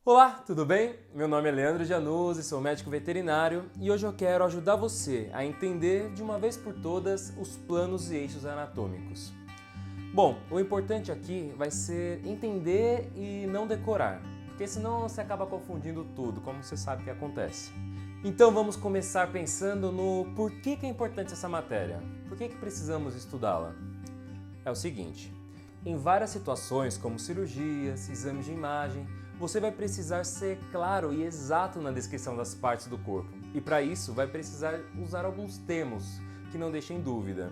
Olá, tudo bem? Meu nome é Leandro Januzzi, sou médico veterinário e hoje eu quero ajudar você a entender de uma vez por todas os planos e eixos anatômicos. Bom, o importante aqui vai ser entender e não decorar, porque senão você acaba confundindo tudo, como você sabe que acontece. Então vamos começar pensando no porquê que é importante essa matéria, por que precisamos estudá-la. É o seguinte, em várias situações como cirurgias, exames de imagem, você vai precisar ser claro e exato na descrição das partes do corpo. E para isso vai precisar usar alguns termos que não deixem dúvida.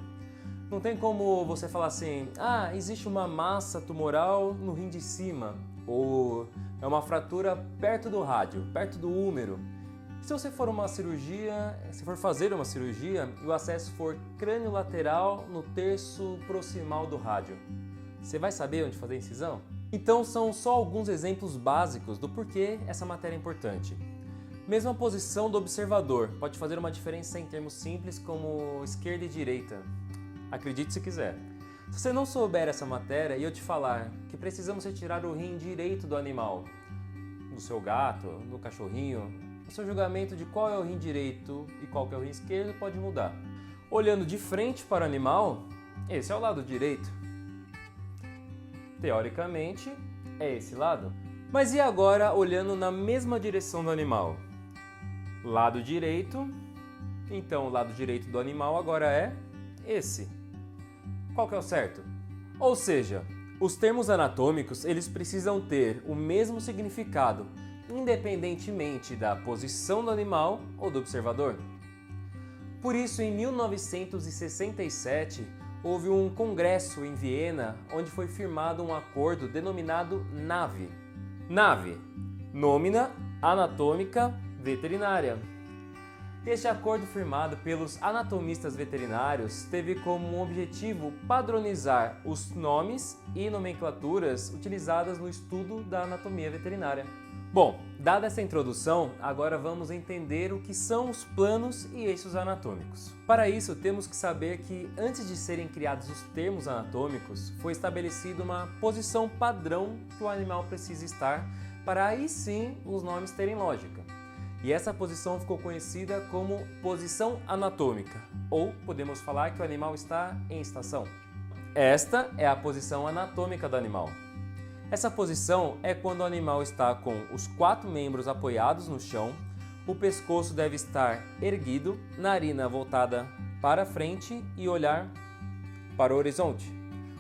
Não tem como você falar assim, existe uma massa tumoral no rim de cima, ou é uma fratura perto do rádio, perto do úmero. Se você for fazer uma cirurgia e o acesso for crânio-lateral no terço proximal do rádio, você vai saber onde fazer a incisão? Então são só alguns exemplos básicos do porquê essa matéria é importante. Mesmo a posição do observador pode fazer uma diferença em termos simples como esquerda e direita. Acredite se quiser. Se você não souber essa matéria e eu te falar que precisamos retirar o rim direito do animal, do seu gato, do cachorrinho, o seu julgamento de qual é o rim direito e qual que é o rim esquerdo pode mudar. Olhando de frente para o animal, esse é o lado direito. Teoricamente, é esse lado. Mas e agora olhando na mesma direção do animal? Lado direito, então o lado direito do animal agora é esse. Qual que é o certo? Ou seja, os termos anatômicos eles precisam ter o mesmo significado, independentemente da posição do animal ou do observador. Por isso, em 1967, houve um congresso em Viena onde foi firmado um acordo denominado NAVE. NAVE, Nomina Anatômica Veterinária. Este acordo firmado pelos anatomistas veterinários teve como objetivo padronizar os nomes e nomenclaturas utilizadas no estudo da anatomia veterinária. Bom, dada essa introdução, agora vamos entender o que são os planos e eixos anatômicos. Para isso, temos que saber que antes de serem criados os termos anatômicos, foi estabelecida uma posição padrão que o animal precisa estar para aí sim os nomes terem lógica. E essa posição ficou conhecida como posição anatômica, ou podemos falar que o animal está em estação. Esta é a posição anatômica do animal. Essa posição é quando o animal está com os 4 membros apoiados no chão, o pescoço deve estar erguido, narina voltada para frente e olhar para o horizonte.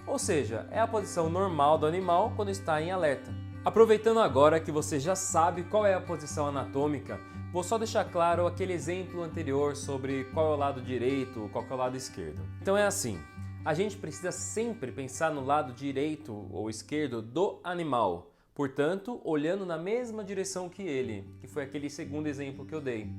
Ou seja, é a posição normal do animal quando está em alerta. Aproveitando agora que você já sabe qual é a posição anatômica, vou só deixar claro aquele exemplo anterior sobre qual é o lado direito, qual é o lado esquerdo. Então é assim. A gente precisa sempre pensar no lado direito ou esquerdo do animal, portanto, olhando na mesma direção que ele, que foi aquele segundo exemplo que eu dei.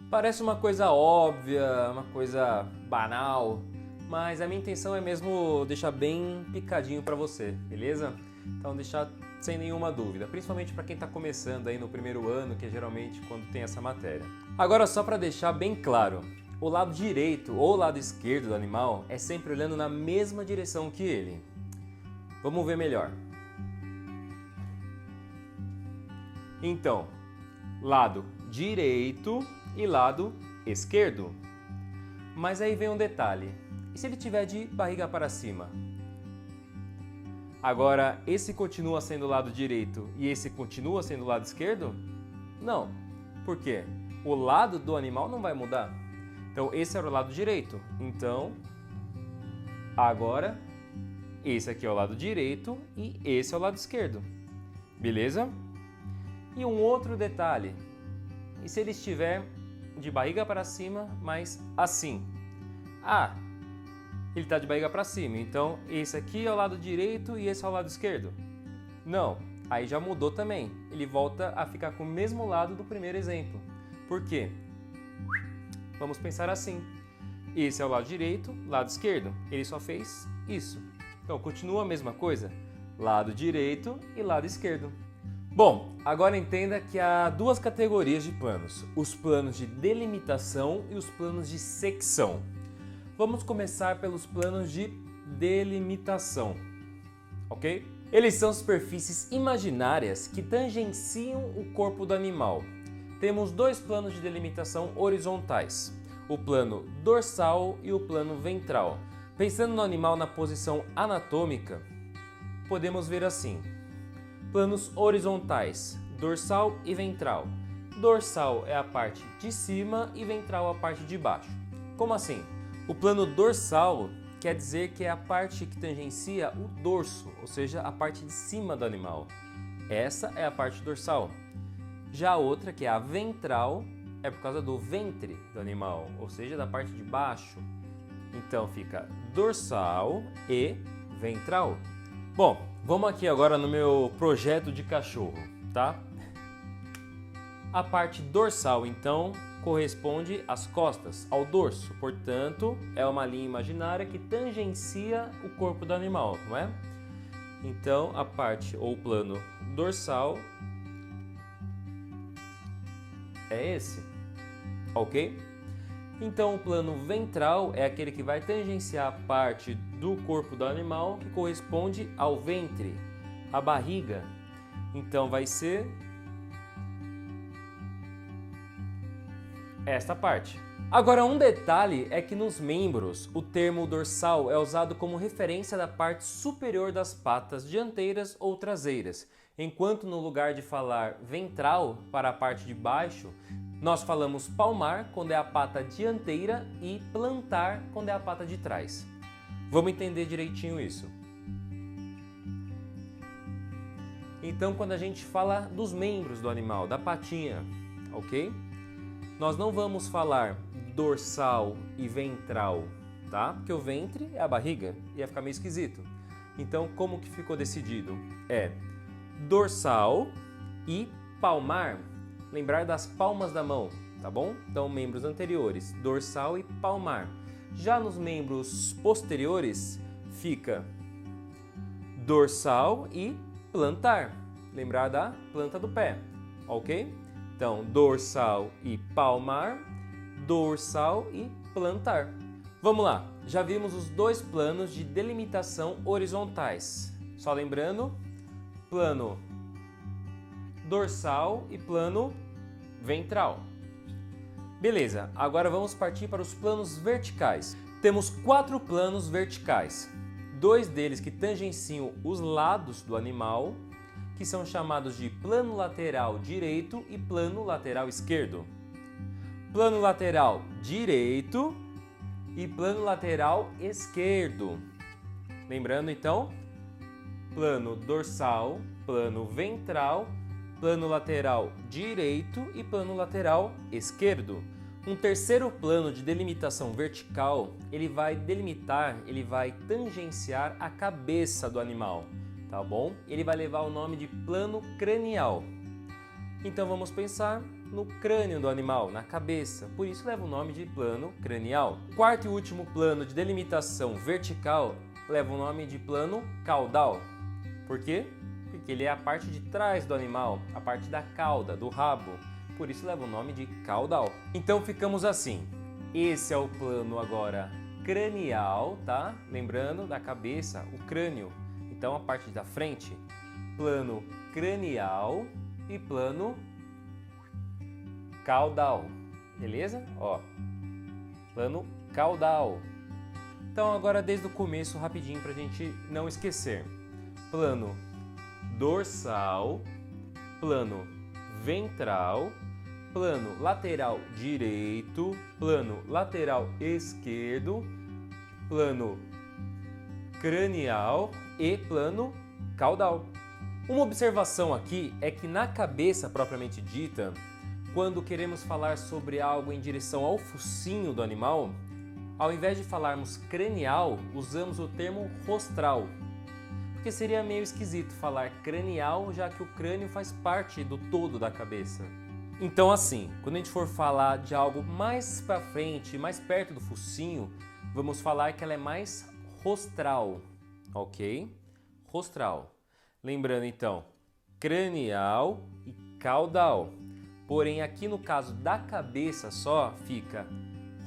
Parece uma coisa óbvia, uma coisa banal, mas a minha intenção é mesmo deixar bem picadinho para você, beleza? Então deixar sem nenhuma dúvida, principalmente para quem está começando aí no primeiro ano, que é geralmente quando tem essa matéria. Agora só para deixar bem claro, o lado direito ou o lado esquerdo do animal é sempre olhando na mesma direção que ele. Vamos ver melhor. Então, lado direito e lado esquerdo. Mas aí vem um detalhe. E se ele estiver de barriga para cima? Agora, esse continua sendo o lado direito e esse continua sendo o lado esquerdo? Não. Por quê? O lado do animal não vai mudar. Então, esse era o lado direito. Então, agora, esse aqui é o lado direito e esse é o lado esquerdo. Beleza? E um outro detalhe. E se ele estiver de barriga para cima, mas assim? Ele está de barriga para cima. Então, esse aqui é o lado direito e esse é o lado esquerdo? Não. Aí já mudou também. Ele volta a ficar com o mesmo lado do primeiro exemplo. Por quê? Vamos pensar assim, esse é o lado direito, lado esquerdo, ele só fez isso. Então continua a mesma coisa, lado direito e lado esquerdo. Bom, agora entenda que há 2 categorias de planos, os planos de delimitação e os planos de secção. Vamos começar pelos planos de delimitação, ok? Eles são superfícies imaginárias que tangenciam o corpo do animal. Temos dois planos de delimitação horizontais, o plano dorsal e o plano ventral. Pensando no animal na posição anatômica, podemos ver assim: planos horizontais, dorsal e ventral. Dorsal é a parte de cima e ventral a parte de baixo. Como assim? O plano dorsal quer dizer que é a parte que tangencia o dorso, ou seja, a parte de cima do animal. Essa é a parte dorsal. Já a outra, que é a ventral, é por causa do ventre do animal, ou seja, da parte de baixo. Então fica dorsal e ventral. Bom, vamos aqui agora no meu projeto de cachorro, tá? A parte dorsal, então, corresponde às costas, ao dorso. Portanto, é uma linha imaginária que tangencia o corpo do animal, não é? Então, a parte ou plano dorsal é esse, ok? Então, o plano ventral é aquele que vai tangenciar a parte do corpo do animal que corresponde ao ventre, à barriga. Então, vai ser esta parte. Agora, um detalhe é que nos membros o termo dorsal é usado como referência da parte superior das patas dianteiras ou traseiras, enquanto no lugar de falar ventral para a parte de baixo, nós falamos palmar quando é a pata dianteira e plantar quando é a pata de trás. Vamos entender direitinho isso. Então, quando a gente fala dos membros do animal, da patinha, ok? Nós não vamos falar dorsal e ventral, tá? Porque o ventre é a barriga, ia ficar meio esquisito. Então, como que ficou decidido? É dorsal e palmar. Lembrar das palmas da mão, tá bom? Então, membros anteriores, dorsal e palmar. Já nos membros posteriores, fica dorsal e plantar. Lembrar da planta do pé, ok? Então, dorsal e palmar, dorsal e plantar. Vamos lá, já vimos os dois planos de delimitação horizontais. Só lembrando, plano dorsal e plano ventral. Beleza, agora vamos partir para os planos verticais. Temos 4 planos verticais. 2 deles que tangenciam os lados do animal, que são chamados de plano lateral direito e plano lateral esquerdo. Plano lateral direito e plano lateral esquerdo. Lembrando então, plano dorsal, plano ventral, plano lateral direito e plano lateral esquerdo. Um terceiro plano de delimitação vertical, ele vai tangenciar a cabeça do animal. Tá bom? Ele vai levar o nome de plano cranial. Então vamos pensar no crânio do animal, na cabeça. Por isso leva o nome de plano cranial. O quarto e último plano de delimitação vertical leva o nome de plano caudal. Por quê? Porque ele é a parte de trás do animal, a parte da cauda, do rabo. Por isso leva o nome de caudal. Então ficamos assim. Esse é o plano agora cranial, tá? Lembrando da cabeça, o crânio. Então, a parte da frente, plano cranial e plano caudal, beleza? Ó, plano caudal. Então, agora desde o começo, rapidinho, para a gente não esquecer. Plano dorsal, plano ventral, plano lateral direito, plano lateral esquerdo, plano cranial e plano caudal. Uma observação aqui é que na cabeça propriamente dita, quando queremos falar sobre algo em direção ao focinho do animal, ao invés de falarmos cranial, usamos o termo rostral. Porque seria meio esquisito falar cranial, já que o crânio faz parte do todo da cabeça. Então assim, quando a gente for falar de algo mais para frente, mais perto do focinho, vamos falar que ela é mais rostral, ok? Rostral. Lembrando então, cranial e caudal. Porém, aqui no caso da cabeça só fica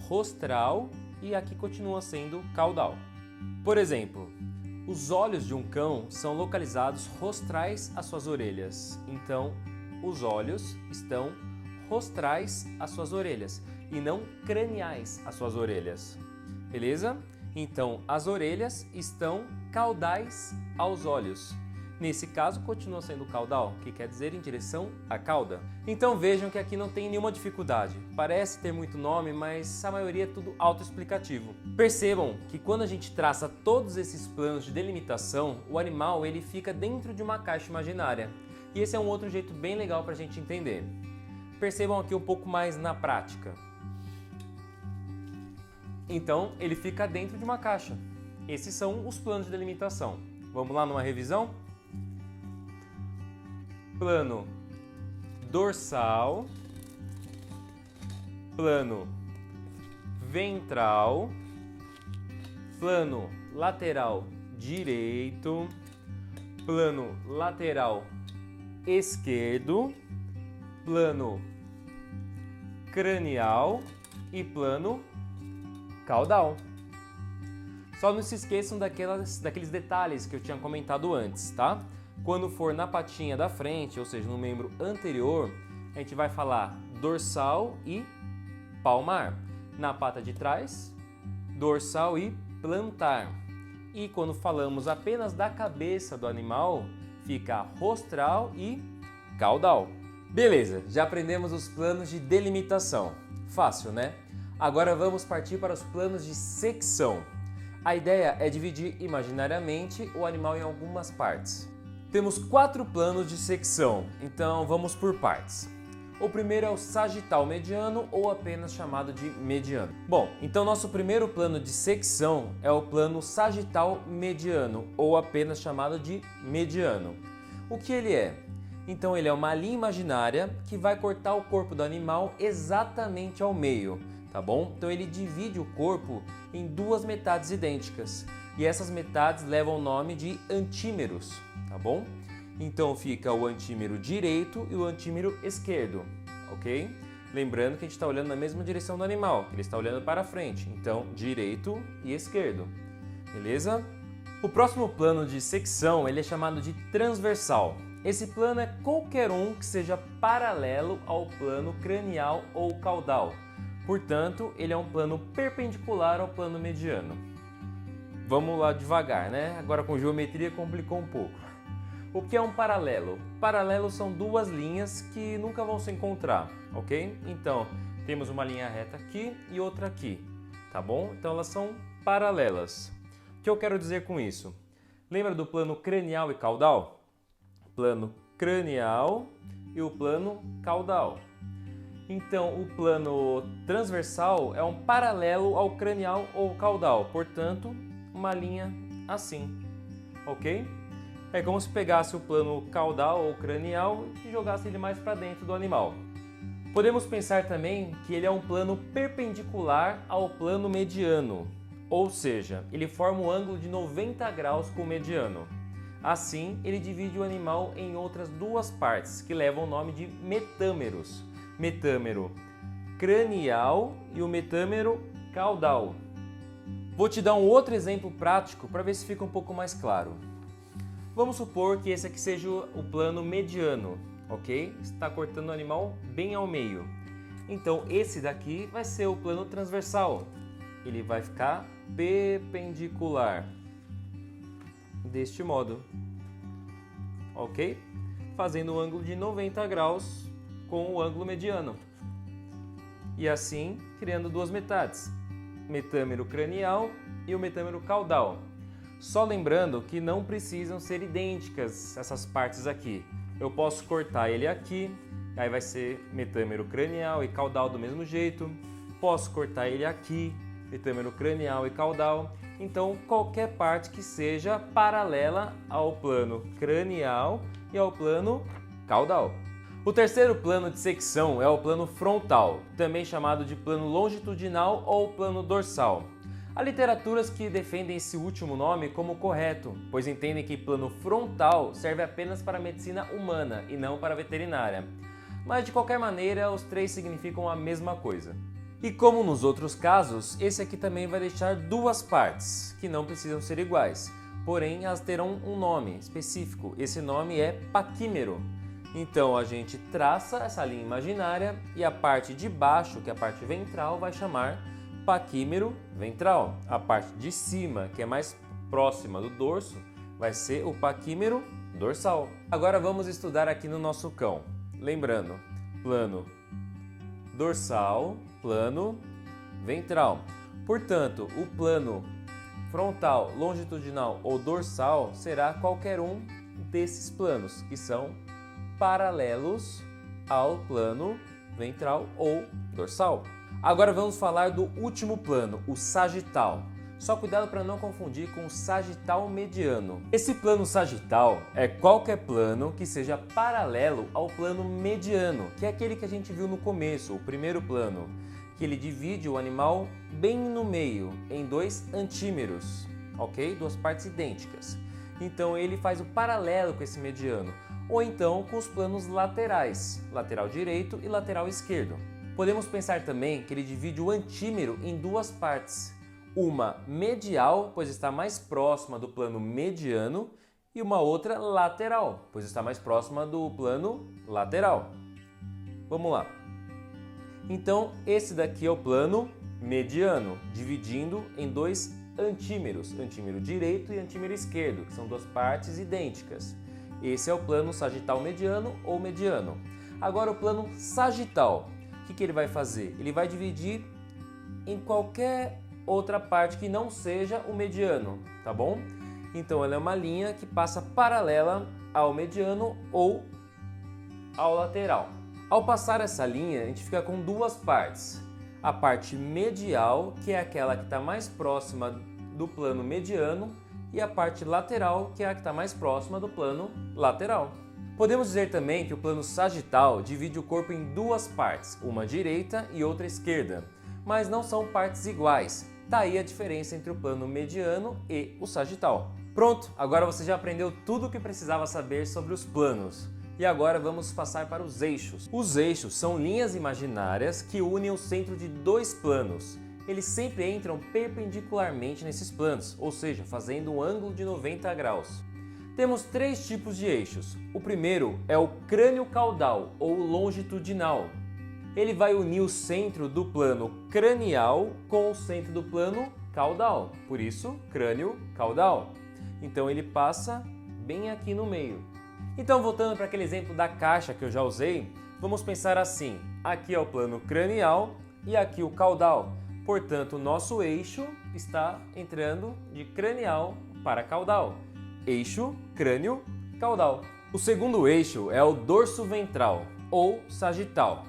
rostral e aqui continua sendo caudal. Por exemplo, Os olhos de um cão são localizados rostrais às suas orelhas. Então, os olhos estão rostrais às suas orelhas e não craniais às suas orelhas. Beleza? Então, as orelhas estão caudais aos olhos. Nesse caso, continua sendo caudal, que quer dizer em direção à cauda. Então vejam que aqui não tem nenhuma dificuldade. Parece ter muito nome, mas a maioria é tudo autoexplicativo. Percebam que quando a gente traça todos esses planos de delimitação, o animal ele fica dentro de uma caixa imaginária. E esse é um outro jeito bem legal para a gente entender. Percebam aqui um pouco mais na prática. Então, ele fica dentro de uma caixa. Esses são os planos de delimitação. Vamos lá numa revisão? Plano dorsal, plano ventral, plano lateral direito, plano lateral esquerdo, plano cranial e plano caudal. Só não se esqueçam daqueles detalhes que eu tinha comentado antes, tá? Quando for na patinha da frente, ou seja, no membro anterior, a gente vai falar dorsal e palmar. Na pata de trás, dorsal e plantar. E quando falamos apenas da cabeça do animal, fica rostral e caudal. Beleza, já aprendemos os planos de delimitação. Fácil, né? Agora vamos partir para os planos de secção. A ideia é dividir imaginariamente o animal em algumas partes. Temos 4 planos de secção, então vamos por partes. O primeiro é o sagital mediano ou apenas chamado de mediano. Bom, então nosso primeiro plano de secção é o plano sagital mediano ou apenas chamado de mediano. O que ele é? Então ele é uma linha imaginária que vai cortar o corpo do animal exatamente ao meio, tá bom? Então ele divide o corpo em 2 metades idênticas e essas metades levam o nome de antímeros. Tá bom? Então fica o antímero direito e o antímero esquerdo, ok? Lembrando que a gente está olhando na mesma direção do animal, que ele está olhando para frente, então direito e esquerdo, beleza? O próximo plano de secção ele é chamado de transversal. Esse plano é qualquer um que seja paralelo ao plano cranial ou caudal, portanto ele é um plano perpendicular ao plano mediano. Vamos lá devagar, né? Agora com geometria complicou um pouco. O que é um paralelo? Paralelos são 2 linhas que nunca vão se encontrar, ok? Então, temos uma linha reta aqui e outra aqui, tá bom? Então elas são paralelas. O que eu quero dizer com isso? Lembra do plano cranial e caudal? Plano cranial e o plano caudal. Então, o plano transversal é um paralelo ao cranial ou caudal, portanto, uma linha assim, ok? É como se pegasse o plano caudal ou cranial e jogasse ele mais para dentro do animal. Podemos pensar também que ele é um plano perpendicular ao plano mediano, ou seja, ele forma um ângulo de 90 graus com o mediano. Assim, ele divide o animal em outras 2 partes, que levam o nome de metâmeros. Metâmero cranial e o metâmero caudal. Vou te dar um outro exemplo prático para ver se fica um pouco mais claro. Vamos supor que esse aqui seja o plano mediano, ok? Está cortando o animal bem ao meio. Então esse daqui vai ser o plano transversal. Ele vai ficar perpendicular, deste modo, ok? Fazendo um ângulo de 90 graus com o ângulo mediano. E assim, criando 2 metades, metâmero cranial e o metâmero caudal. Só lembrando que não precisam ser idênticas essas partes aqui. Eu posso cortar ele aqui, aí vai ser metâmero cranial e caudal do mesmo jeito. Posso cortar ele aqui, metâmero cranial e caudal. Então, qualquer parte que seja paralela ao plano cranial e ao plano caudal. O terceiro plano de secção é o plano frontal, também chamado de plano longitudinal ou plano dorsal. Há literaturas que defendem esse último nome como correto, pois entendem que plano frontal serve apenas para a medicina humana e não para a veterinária. Mas de qualquer maneira, os 3 significam a mesma coisa. E como nos outros casos, esse aqui também vai deixar 2 partes, que não precisam ser iguais. porém elas terão um nome específico. Esse nome é paquímero. Então a gente traça essa linha imaginária e a parte de baixo, que é a parte ventral, vai chamar paquímero ventral. A parte de cima, que é mais próxima do dorso, vai ser o paquímero dorsal. Agora vamos estudar aqui no nosso cão. Lembrando, plano dorsal, plano ventral. Portanto, o plano frontal, longitudinal ou dorsal será qualquer um desses planos, que são paralelos ao plano ventral ou dorsal. Agora vamos falar do último plano, o sagital. Só cuidado para não confundir com o sagital mediano. Esse plano sagital é qualquer plano que seja paralelo ao plano mediano, que é aquele que a gente viu no começo, o primeiro plano, que ele divide o animal bem no meio, em dois antímeros, ok? Duas partes idênticas. Então ele faz o paralelo com esse mediano, ou então com os planos laterais, lateral direito e lateral esquerdo. Podemos pensar também que ele divide o antímero em duas partes, uma medial, pois está mais próxima do plano mediano, e uma outra lateral, pois está mais próxima do plano lateral. Vamos lá. Então, esse daqui é o plano mediano, dividindo em dois antímeros, antímero direito e antímero esquerdo, que são duas partes idênticas. Esse é o plano sagital mediano ou mediano. Agora o plano sagital, o que ele vai fazer? Ele vai dividir em qualquer outra parte que não seja o mediano, tá bom? Então ela é uma linha que passa paralela ao mediano ou ao lateral. Ao passar essa linha, a gente fica com duas partes. A parte medial, que é aquela que está mais próxima do plano mediano, e a parte lateral, que é a que está mais próxima do plano lateral. Podemos dizer também que o plano sagital divide o corpo em duas partes, uma direita e outra esquerda, mas não são partes iguais. Daí a diferença entre o plano mediano e o sagital. Pronto, agora você já aprendeu tudo o que precisava saber sobre os planos. E agora vamos passar para os eixos. Os eixos são linhas imaginárias que unem o centro de dois planos. Eles sempre entram perpendicularmente nesses planos, ou seja, fazendo um ângulo de 90 graus. Temos três tipos de eixos. O primeiro é o crânio caudal ou longitudinal. Ele vai unir o centro do plano cranial com o centro do plano caudal, por isso crânio caudal. Então ele passa bem aqui no meio. Então, voltando para aquele exemplo da caixa que eu já usei, vamos pensar assim: aqui é o plano cranial e aqui o caudal. Portanto, o nosso eixo está entrando de cranial para caudal. Eixo, crânio, caudal. O segundo eixo é o dorso ventral ou sagital.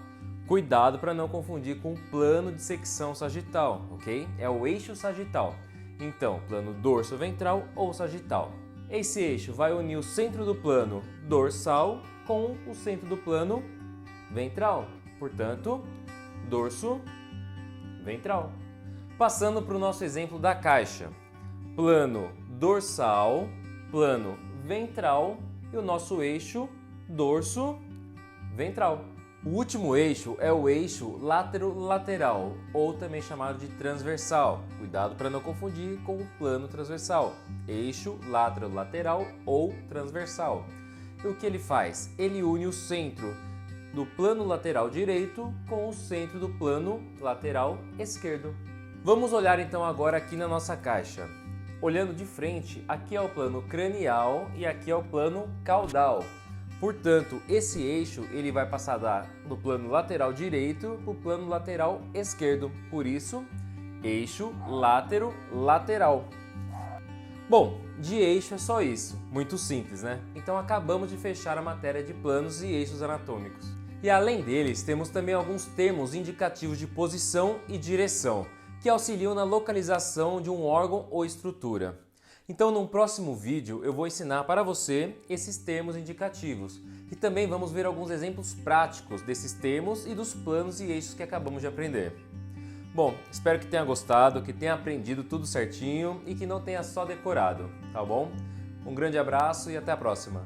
Cuidado para não confundir com o plano de secção sagital, ok? É o eixo sagital. Então, plano dorso ventral ou sagital. Esse eixo vai unir o centro do plano dorsal com o centro do plano ventral. Portanto, dorso ventral. Passando para o nosso exemplo da caixa. Plano dorsal, plano ventral e o nosso eixo dorso ventral. O último eixo é o eixo látero-lateral, ou também chamado de transversal. Cuidado para não confundir com o plano transversal. Eixo látero-lateral ou transversal. E o que ele faz? Ele une o centro do plano lateral direito com o centro do plano lateral esquerdo. Vamos olhar então agora aqui na nossa caixa. Olhando de frente, aqui é o plano cranial e aqui é o plano caudal. Portanto, esse eixo ele vai passar do plano lateral direito para o plano lateral esquerdo. Por isso, eixo látero-lateral. Bom, de eixo é só isso. Muito simples, né? Então acabamos de fechar a matéria de planos e eixos anatômicos. E além deles, temos também alguns termos indicativos de posição e direção, que auxiliam na localização de um órgão ou estrutura. Então, num próximo vídeo, eu vou ensinar para você esses termos indicativos e também vamos ver alguns exemplos práticos desses termos e dos planos e eixos que acabamos de aprender. Bom, espero que tenha gostado, que tenha aprendido tudo certinho e que não tenha só decorado, tá bom? Um grande abraço e até a próxima!